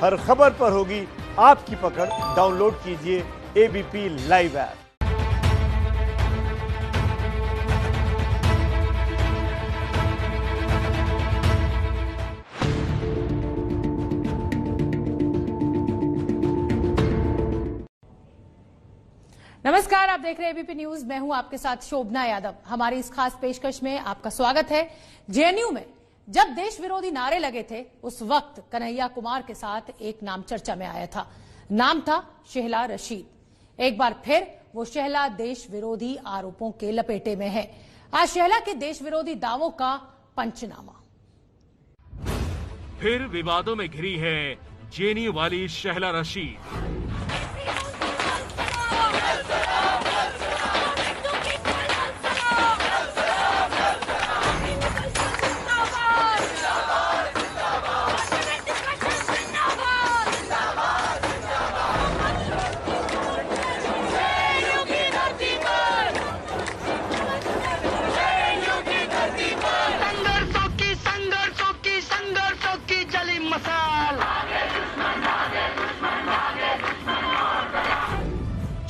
हर खबर पर होगी आपकी पकड़। डाउनलोड कीजिए एबीपी लाइव ऐप। नमस्कार, आप देख रहे हैं एबीपी न्यूज। मैं हूं आपके साथ शोभना यादव। हमारी इस खास पेशकश में आपका स्वागत है। जेएनयू में जब देश विरोधी नारे लगे थे, उस वक्त कन्हैया कुमार के साथ एक नाम चर्चा में आया था। नाम था शेहला रशीद। एक बार फिर वो शेहला देश विरोधी आरोपों के लपेटे में है। आज शेहला के देश विरोधी दावों का पंचनामा। फिर विवादों में घिरी है जेएनयू वाली शेहला रशीद।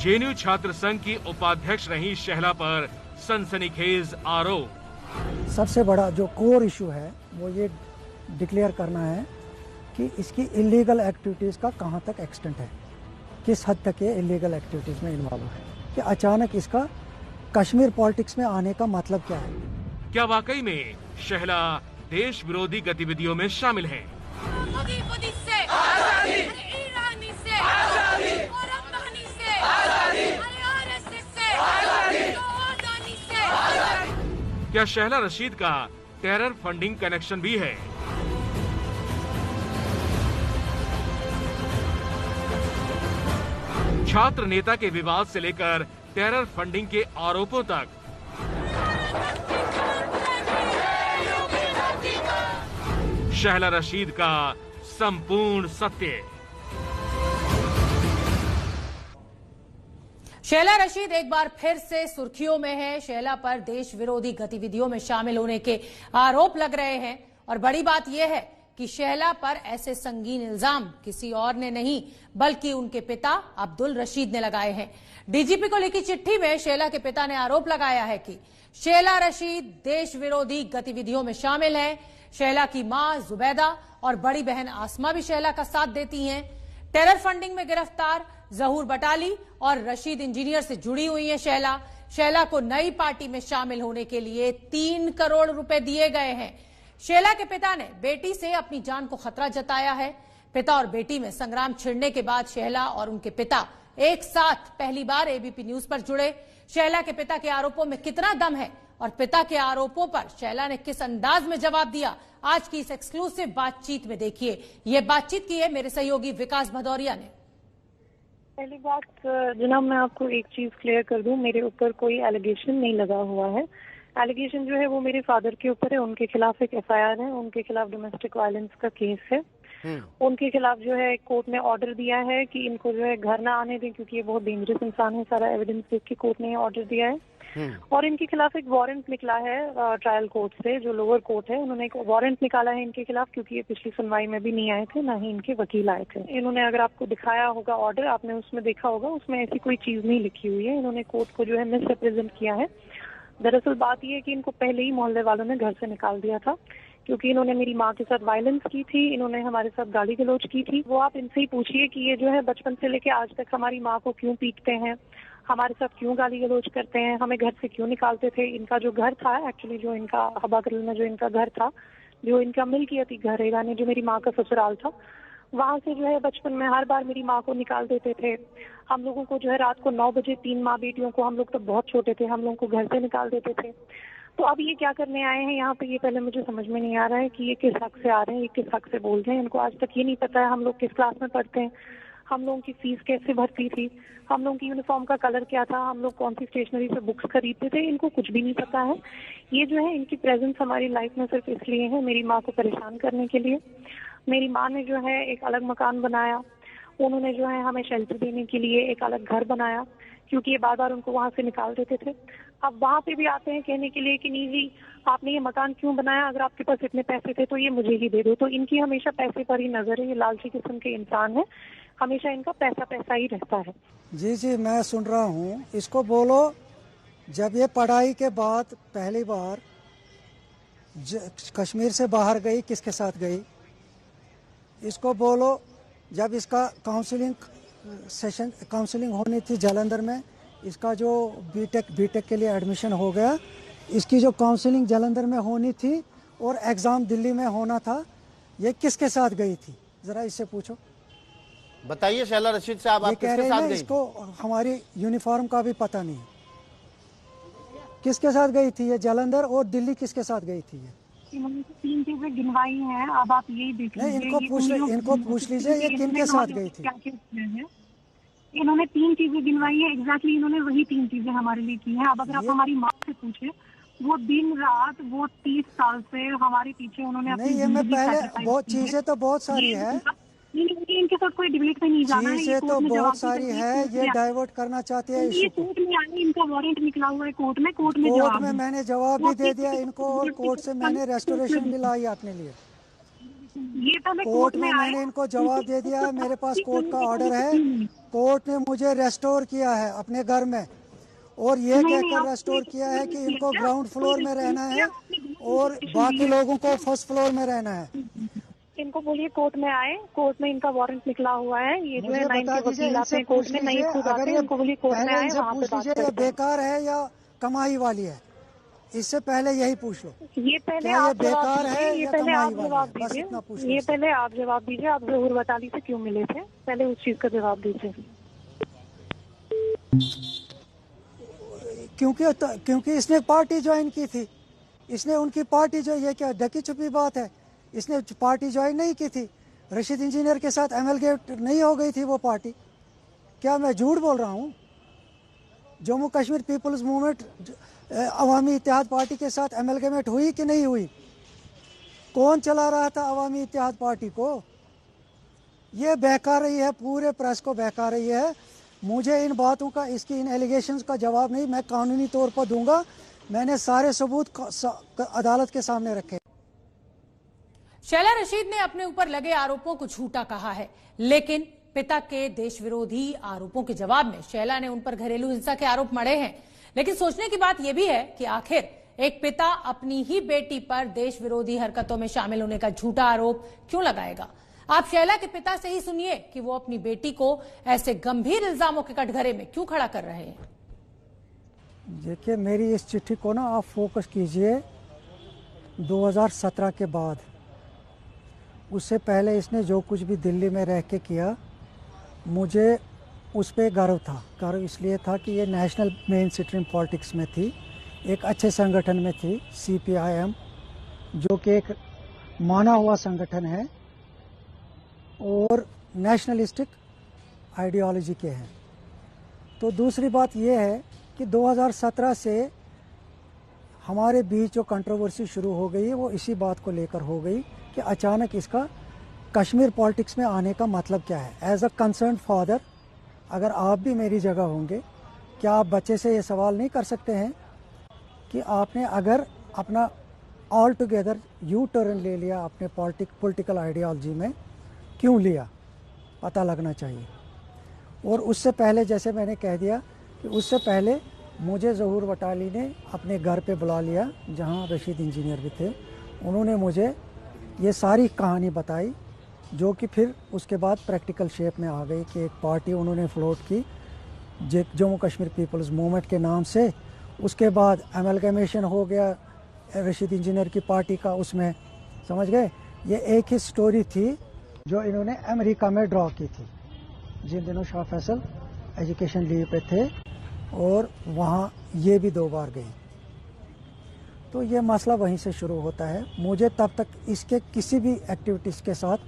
जेएनयू छात्र संघ की उपाध्यक्ष रही शेहला पर सनसनीखेज आरोप। सबसे बड़ा जो कोर इशू है वो ये डिक्लेयर करना है कि इसकी इलीगल एक्टिविटीज का कहां तक एक्सटेंट है, किस हद तक ये इलीगल एक्टिविटीज में इन्वॉल्व है, कि अचानक इसका कश्मीर पॉलिटिक्स में आने का मतलब क्या है। क्या वाकई में शेहला देश विरोधी गतिविधियों में शामिल है? क्या शेहला रशीद का टेरर फंडिंग कनेक्शन भी है? छात्र नेता के विवाद से लेकर टेरर फंडिंग के आरोपों तक शेहला रशीद का संपूर्ण सत्य। शेहला रशीद एक बार फिर से सुर्खियों में है। शेहला पर देश विरोधी गतिविधियों में शामिल होने के आरोप लग रहे हैं और बड़ी बात यह है कि शेहला पर ऐसे संगीन इल्जाम किसी और ने नहीं बल्कि उनके पिता अब्दुल रशीद ने लगाए हैं। डीजीपी को लिखी चिट्ठी में शेहला के पिता ने आरोप लगाया है कि शेहला रशीद देश विरोधी गतिविधियों में शामिल है। शेहला की मां जुबैदा और बड़ी बहन आसमा भी शेहला का साथ देती हैं। टेरर फंडिंग में गिरफ्तार जहूर बटाली और रशीद इंजीनियर से जुड़ी हुई है शेहला। शेहला को नई पार्टी में शामिल होने के लिए 3 करोड़ रुपए दिए गए हैं। शेहला के पिता ने बेटी से अपनी जान को खतरा जताया है। पिता और बेटी में संग्राम छिड़ने के बाद शेहला और उनके पिता एक साथ पहली बार एबीपी न्यूज पर जुड़े। शेहला के पिता के आरोपों में कितना दम है और पिता के आरोपों पर शेहला ने किस अंदाज में जवाब दिया, आज की इस एक्सक्लूसिव बातचीत में देखिए। ये बातचीत की है मेरे सहयोगी विकास भदौरिया ने। पहली बात जनाब, मैं आपको एक चीज क्लियर कर दूं, मेरे ऊपर कोई एलिगेशन नहीं लगा हुआ है। एलिगेशन जो है वो मेरे फादर के ऊपर है। उनके खिलाफ एक एफआईआर है, उनके खिलाफ डोमेस्टिक वायलेंस का केस है। उनके खिलाफ जो है कोर्ट ने ऑर्डर दिया है कि इनको जो है घर ना आने दें क्योंकि ये बहुत डेंजरस इंसान है। सारा एविडेंस देख के कोर्ट ने ऑर्डर दिया है। और इनके खिलाफ एक वारंट निकला है ट्रायल कोर्ट से, जो लोअर कोर्ट है, उन्होंने एक वारंट निकाला है इनके खिलाफ क्योंकि ये पिछली सुनवाई में भी नहीं आए थे, ना ही इनके वकील आए थे। इन्होंने, अगर आपको दिखाया होगा ऑर्डर, आपने उसमें देखा होगा, उसमें ऐसी कोई चीज नहीं लिखी हुई है। इन्होंने कोर्ट को जो है मिस रिप्रेजेंट किया है। दरअसल बात यह है कि इनको पहले ही मोहल्ले वालों ने घर से निकाल दिया था क्योंकि इन्होंने मेरी माँ के साथ वायलेंस की थी, इन्होंने हमारे साथ गाली गलौज की थी। वो आप इनसे ही पूछिए कि ये जो है बचपन से लेके आज तक हमारी माँ को क्यों पीटते हैं, हमारे साथ क्यों गाली गलौज करते हैं, हमें घर से क्यों निकालते थे। इनका जो घर था, एक्चुअली जो इनका हबागल में जो इनका घर था, जो इनका मिल्कियती घर है, यानी जो मेरी माँ का ससुराल था, वहाँ से जो है बचपन में हर बार मेरी माँ को निकाल देते थे। हम लोगों को जो है रात को 9 बजे 3 माँ बेटियों को, हम लोग तो बहुत छोटे थे, हम लोगों को घर से निकाल देते थे। तो अब ये क्या करने आए हैं यहाँ पे, ये पहले मुझे समझ में नहीं आ रहा है कि ये किस हक से आ रहे हैं, ये किस हक से बोल रहे हैं। इनको आज तक ये नहीं पता है हम लोग किस क्लास में पढ़ते हैं, हम लोगों की फीस कैसे भरती थी, हम लोगों की यूनिफॉर्म का कलर क्या था, हम लोग कौन सी स्टेशनरी से बुक्स खरीदते थे। इनको कुछ भी नहीं पता है। ये जो है इनकी प्रेजेंस हमारी लाइफ में सिर्फ इसलिए है मेरी माँ को परेशान करने के लिए। मेरी माँ ने जो है एक अलग मकान बनाया, उन्होंने जो है हमें शेल्टर देने के लिए एक अलग घर बनाया क्योंकि ये बार बार उनको वहां से निकाल देते थे। अब वहां पे भी आते हैं कहने के लिए कि नहीं जी आपने ये मकान क्यों बनाया, अगर आपके पास इतने पैसे थे तो ये मुझे ही दे दो। तो इनकी हमेशा पैसे पर ही नजर है, ये लालची किस्म के इंसान है, हमेशा इनका पैसा पैसा ही रहता है। जी जी मैं सुन रहा हूँ, इसको बोलो जब ये पढ़ाई के बाद पहली बार कश्मीर से बाहर गई किसके साथ गई, इसको बोलो जब इसका काउंसलिंग होनी थी जालंधर में, इसका जो बीटेक के लिए एडमिशन हो गया, इसकी जो काउंसलिंग जालंधर में होनी थी और एग्ज़ाम दिल्ली में होना था, ये किसके साथ गई थी ज़रा इससे पूछो। बताइए शैला रशीद साहब, आप किसके साथ गई? इसको हमारी यूनिफॉर्म का भी पता नहीं, किसके साथ गई थी ये, जालंधर और दिल्ली किसके साथ गई थी ये? इन्होंने 3 चीजें गिनवाई हैं, अब आप यही देख लीजिए। इनको पूछ लीजिए ये किनके साथ गई थी। इन्होंने 3 चीजें गिनवाई है, एग्जैक्टली इन्होंने वही 3 चीजें हमारे लिए की हैं। अब अगर आप हमारी माँ से पूछे, वो दिन रात वो 30 साल से हमारे पीछे उन्होंने नहीं, ये मैं पहले बहुत चीजें तो बहुत सारी है, इनके साथ कोई डिबेट में नहीं जाना है, चीजें तो बहुत सारी है, ये डाइवर्ट करना चाहती है ये कोर्ट में आई, इनका वारंट निकला हुआ है कोर्ट में मैंने जवाब भी दे दिया इनको, और कोर्ट से मैंने रेस्टोरेशन भी लाई अपने लिए। ये पहले कोर्ट में मैंने इनको जवाब दे दिया, मेरे पास कोर्ट का ऑर्डर है, कोर्ट ने मुझे रेस्टोर किया है अपने घर में, और ये कहकर रेस्टोर किया है कि इनको ग्राउंड फ्लोर में रहना है और बाकी लोगों को फर्स्ट फ्लोर में रहना है। इनको बोलिए कोर्ट में आए, कोर्ट में इनका वारंट निकला हुआ है, ये जो है नाइन के वकील आते हैं कोर्ट में, नहीं खुद आते हैं, इनको बोलिए कोर्ट में आए, वहाँ पे बात करते हैं। बेकार है या कमाई वाली है, इससे पहले यही पूछ लो। ये पहले क्या ये आप बेकार है ये या पहले आप कमाई जवाब वाली है? बस इतना पूछ दीजिए, लो। ये पहले आप जवाब दीजिए, आप ज़हूर वताली से क्यों मिले थे, पहले उस चीज का जवाब दीजिए। क्योंकि इसने पार्टी ज्वाइन की थी, इसने उनकी पार्टी जो, ये क्या ढकी छुपी बात है, इसने पार्टी ज्वाइन नहीं की थी, रशीद इंजीनियर के साथ एमएलगेट नहीं हो गई थी वो पार्टी। क्या मैं झूठ बोल रहा हूँ? जम्मू कश्मीर पीपल्स मूवमेंट अवामी इत्तेहाद पार्टी के साथ एमएलगेमेंट हुई कि नहीं हुई? कौन चला रहा था अवामी इत्तेहाद पार्टी को? ये बहका रही है, पूरे प्रेस को बहका रही है। मुझे इन बातों का, इसकी इन एलिगेशंस का जवाब नहीं, मैं कानूनी तौर पर दूंगा। मैंने सारे सबूत अदालत के सामने रखे। शैला रशीद ने अपने ऊपर लगे आरोपों को झूठा कहा है, लेकिन पिता के देश विरोधी आरोपों के जवाब में शैला ने उन पर घरेलू हिंसा के आरोप मढ़े हैं। लेकिन सोचने की बात यह भी है कि आखिर एक पिता अपनी ही बेटी पर देश विरोधी हरकतों में शामिल होने का झूठा आरोप क्यों लगाएगा? आप शैला के पिता से ही सुनिए कि वो अपनी बेटी को ऐसे गंभीर इल्जामों के कटघरे में क्यों खड़ा कर रहे हैं। देखिए, मेरी इस चिट्ठी को ना आप फोकस कीजिए 2017 के बाद। उससे पहले इसने जो कुछ भी दिल्ली में रह के किया, मुझे उस पर गर्व था। गर्व इसलिए था कि ये नेशनल मेन स्ट्रीम पॉलिटिक्स में थी, एक अच्छे संगठन में थी, CPIM, जो कि एक माना हुआ संगठन है और नेशनलिस्टिक आइडियोलॉजी के हैं। तो दूसरी बात यह है कि 2017 से हमारे बीच जो कंट्रोवर्सी शुरू हो गई है, वो इसी बात को लेकर हो गई कि अचानक इसका कश्मीर पॉलिटिक्स में आने का मतलब क्या है। एज अ कंसर्न फादर, अगर आप भी मेरी जगह होंगे, क्या आप बच्चे से ये सवाल नहीं कर सकते हैं कि आपने अगर अपना ऑल टुगेदर यू टर्न ले लिया अपने पॉलिटिकल आइडियोलॉजी में, क्यों लिया? पता लगना चाहिए। और उससे पहले, जैसे मैंने कह दिया कि उससे पहले मुझे ज़हूर वटाली ने अपने घर पे बुला लिया, जहां रशीद इंजीनियर भी थे। उन्होंने मुझे ये सारी कहानी बताई, जो कि फिर उसके बाद प्रैक्टिकल शेप में आ गई कि एक पार्टी उन्होंने फ्लोट की जम्मू कश्मीर पीपल्स मूवमेंट के नाम से। उसके बाद एमलगमेशन हो गया रशीद इंजीनियर की पार्टी का, उसमें समझ गए। ये एक ही स्टोरी थी जो इन्होंने अमेरिका में ड्रॉ की थी, जिन दिनों शाह फैसल एजुकेशन लीव पे थे, और वहाँ ये भी 2 बार गई। तो ये मसला वहीं से शुरू होता है। मुझे तब तक इसके किसी भी एक्टिविटीज़ के साथ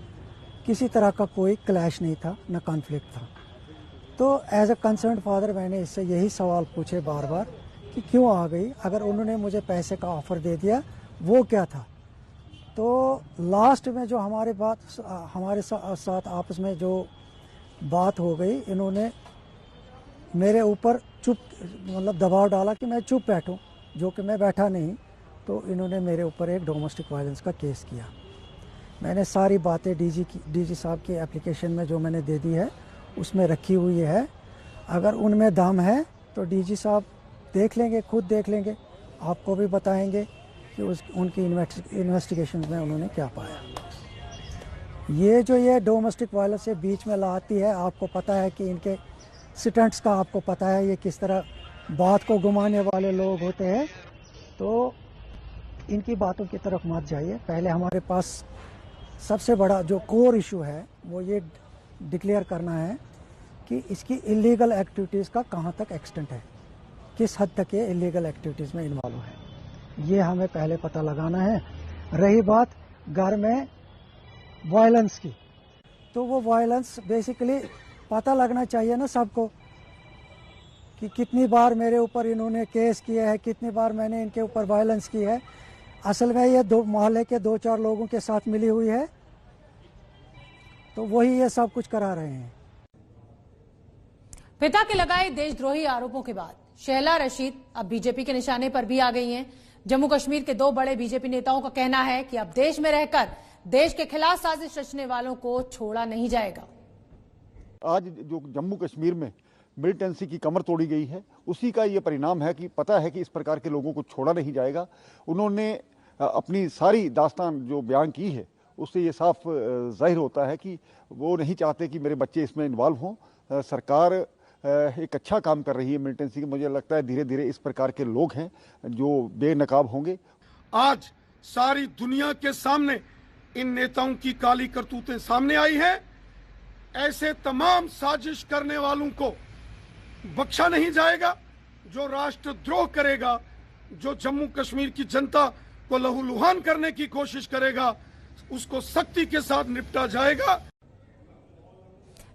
किसी तरह का कोई क्लैश नहीं था, न कॉन्फ्लिक्ट था। तो एज अ कंसर्न फादर मैंने इससे यही सवाल पूछे बार बार कि क्यों आ गई। अगर उन्होंने मुझे पैसे का ऑफ़र दे दिया, वो क्या था? तो लास्ट में जो हमारे साथ आपस में जो बात हो गई, इन्होंने मेरे ऊपर चुप मतलब दबाव डाला कि मैं चुप बैठूं, जो कि मैं बैठा नहीं। तो इन्होंने मेरे ऊपर एक डोमेस्टिक वायलेंस का केस किया। मैंने सारी बातें डीजी साहब की एप्लीकेशन में जो मैंने दे दी है उसमें रखी हुई है। अगर उनमें दम है तो डीजी साहब देख लेंगे, खुद देख लेंगे, आपको भी बताएंगे कि उनकी इन्वेस्टिगेशन में उन्होंने क्या पाया। ये डोमेस्टिक वायलेंस से बीच में लाती है, आपको पता है कि इनके स्टंट्स का आपको पता है, ये किस तरह बात को घुमाने वाले लोग होते हैं। तो इनकी बातों की तरफ मत जाइए। पहले हमारे पास सबसे बड़ा जो कोर इशू है वो ये डिक्लेयर करना है कि इसकी इलीगल एक्टिविटीज़ का कहाँ तक एक्सटेंट है, किस हद तक ये इलीगल एक्टिविटीज़ में इन्वॉल्व है, ये हमें पहले पता लगाना है। रही बात घर में वायलेंस की, तो वो वायलेंस बेसिकली पता लगना चाहिए ना सबको कि कितनी बार मेरे ऊपर इन्होंने केस किया है, कितनी बार मैंने इनके ऊपर वायलेंस की है। असल में ये दो मोहल्ले के 2-4 लोगों के साथ मिली हुई है, तो वही ये सब कुछ करा रहे हैं। पिता के लगाए देशद्रोही आरोपों के बाद शहला रशीद अब बीजेपी के निशाने पर भी आ गई हैं। जम्मू कश्मीर के 2 बड़े बीजेपी नेताओं का कहना है कि अब देश में रहकर देश के खिलाफ साजिश रचने वालों को छोड़ा नहीं जाएगा। आज जो जम्मू कश्मीर में मिलिटेंसी की कमर तोड़ी गई है, उसी का ये परिणाम है कि पता है कि इस प्रकार के लोगों को छोड़ा नहीं जाएगा। उन्होंने अपनी सारी दास्तान जो बयान की है उससे ये साफ जाहिर होता है कि वो नहीं चाहते कि मेरे बच्चे इसमें इन्वॉल्व हों। सरकार एक अच्छा काम कर रही है मिलिटेंसी की। मुझे लगता है धीरे धीरे इस प्रकार के लोग हैं जो बेनकाब होंगे। आज सारी दुनिया के सामने इन नेताओं की काली करतूतें सामने आई हैं। ऐसे तमाम साजिश करने वालों को बख्शा नहीं जाएगा। जो राष्ट्रद्रोह करेगा, जो जम्मू कश्मीर की जनता को लहूलुहान करने की कोशिश करेगा, उसको सख्ती के साथ निपटा जाएगा।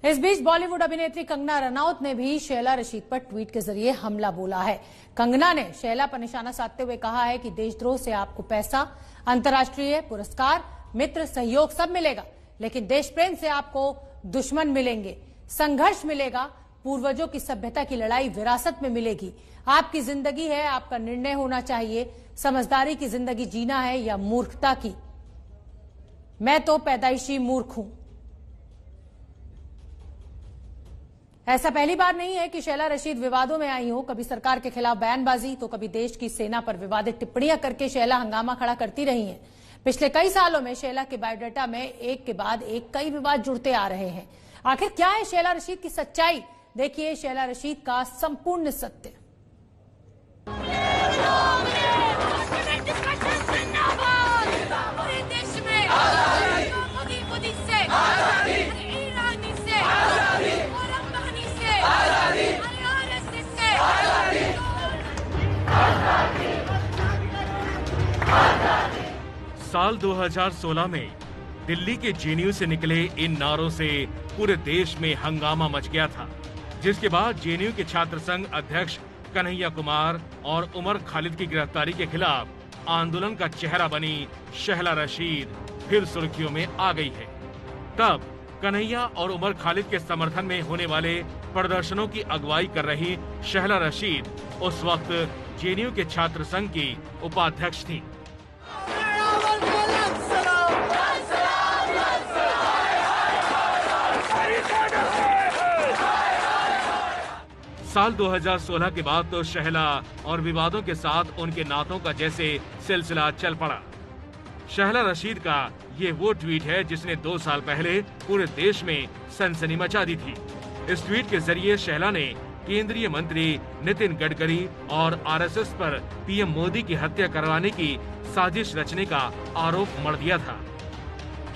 इस बीच बॉलीवुड अभिनेत्री कंगना रनौत ने भी शहला रशीद पर ट्वीट के जरिए हमला बोला है। कंगना ने शहला पर निशाना साधते हुए कहा है कि देशद्रोह से आपको पैसा, अंतर्राष्ट्रीय पुरस्कार, मित्र, सहयोग सब मिलेगा, लेकिन देश प्रेम से आपको दुश्मन मिलेंगे, संघर्ष मिलेगा, पूर्वजों की सभ्यता की लड़ाई विरासत में मिलेगी। आपकी जिंदगी है, आपका निर्णय होना चाहिए, समझदारी की जिंदगी जीना है या मूर्खता की। मैं तो पैदाइशी मूर्ख हूं। ऐसा पहली बार नहीं है कि शहला रशीद विवादों में आई हो। कभी सरकार के खिलाफ बयानबाजी तो कभी देश की सेना पर विवादित टिप्पणियां करके शहला हंगामा खड़ा करती रही हैं। पिछले कई सालों में शहला के बायोडाटा में एक के बाद एक कई विवाद जुड़ते आ रहे हैं। आखिर क्या है शहला रशीद की सच्चाई? देखिए शहला रशीद का संपूर्ण सत्य। साल 2016 में दिल्ली के जेएनयू से निकले इन नारों से पूरे देश में हंगामा मच गया था, जिसके बाद जेएनयू के छात्र संघ अध्यक्ष कन्हैया कुमार और उमर खालिद की गिरफ्तारी के खिलाफ आंदोलन का चेहरा बनी शहला रशीद फिर सुर्खियों में आ गई है। तब कन्हैया और उमर खालिद के समर्थन में होने वाले प्रदर्शनों की अगुवाई कर रही शहला रशीद उस वक्त जेएनयू के छात्र संघ की उपाध्यक्ष थी। साल 2016 के बाद तो शहला और विवादों के साथ उनके नातों का जैसे सिलसिला चल पड़ा। शहला रशीद का ये वो ट्वीट है जिसने 2 साल पहले पूरे देश में सनसनी मचा दी थी। इस ट्वीट के जरिए शहला ने केंद्रीय मंत्री नितिन गडकरी और आरएसएस पर पीएम मोदी की हत्या करवाने की साजिश रचने का आरोप मढ़ दिया था।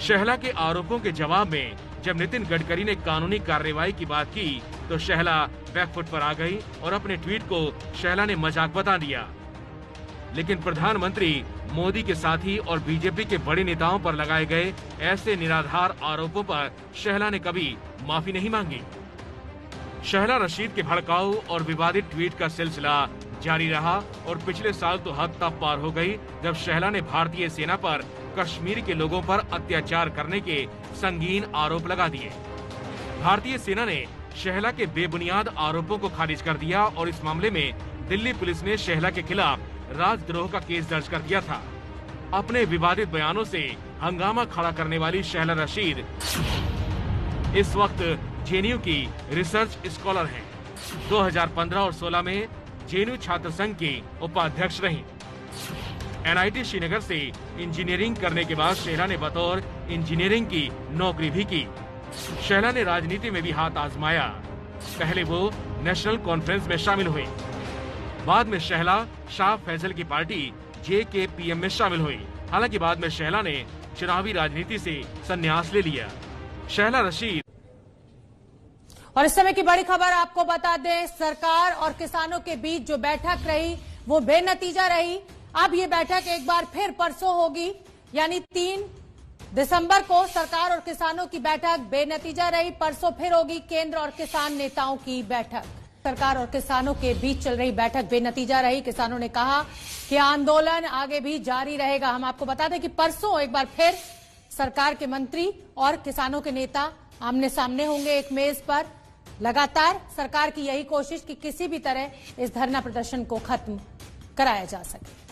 शहला के आरोपों के जवाब में जब नितिन गडकरी ने कानूनी कार्रवाई की बात की तो शहला बैकफुट पर आ गई और अपने ट्वीट को शहला ने मजाक बता दिया। लेकिन प्रधानमंत्री मोदी के साथी और बीजेपी के बड़े नेताओं पर लगाए गए ऐसे निराधार आरोपों पर शहला ने कभी माफी नहीं मांगी। शहला रशीद के भड़काऊ और विवादित ट्वीट का सिलसिला जारी रहा और पिछले साल तो हद तब पार हो गई जब शहला ने भारतीय सेना पर कश्मीर के लोगों पर अत्याचार करने के संगीन आरोप लगा दिए। भारतीय सेना ने शहला के बेबुनियाद आरोपों को खारिज कर दिया और इस मामले में दिल्ली पुलिस ने शहला के खिलाफ राजद्रोह का केस दर्ज कर दिया था। अपने विवादित बयानों से हंगामा खड़ा करने वाली शहला रशीद इस वक्त जेएनयू की रिसर्च स्कॉलर हैं। 2015 और 16 में जेएनयू छात्र संघ की उपाध्यक्ष रहीं। एनआईटी श्रीनगर से इंजीनियरिंग करने के बाद शहला ने बतौर इंजीनियरिंग की नौकरी भी की। शहला ने राजनीति में भी हाथ आजमाया। पहले वो नेशनल कॉन्फ्रेंस में शामिल हुई, बाद में शहला शाह फैसल की पार्टी JKPM में शामिल हुई। हालांकि बाद में शहला ने चुनावी राजनीति से संन्यास ले लिया। शहला रशीद। और इस समय की बड़ी खबर आपको बता दें, सरकार और किसानों के बीच जो बैठक रही वो बेनतीजा रही। अब ये बैठक एक बार फिर परसों होगी, यानी 3 दिसंबर को सरकार और किसानों की बैठक बेनतीजा रही। परसों फिर होगी केंद्र और किसान नेताओं की बैठक। सरकार और किसानों के बीच चल रही बैठक बेनतीजा रही। किसानों ने कहा कि आंदोलन आगे भी जारी रहेगा। हम आपको बता दें कि परसों एक बार फिर सरकार के मंत्री और किसानों के नेता आमने सामने होंगे एक मेज पर। लगातार सरकार की यही कोशिश कि किसी भी तरह इस धरना प्रदर्शन को खत्म कराया जा सके।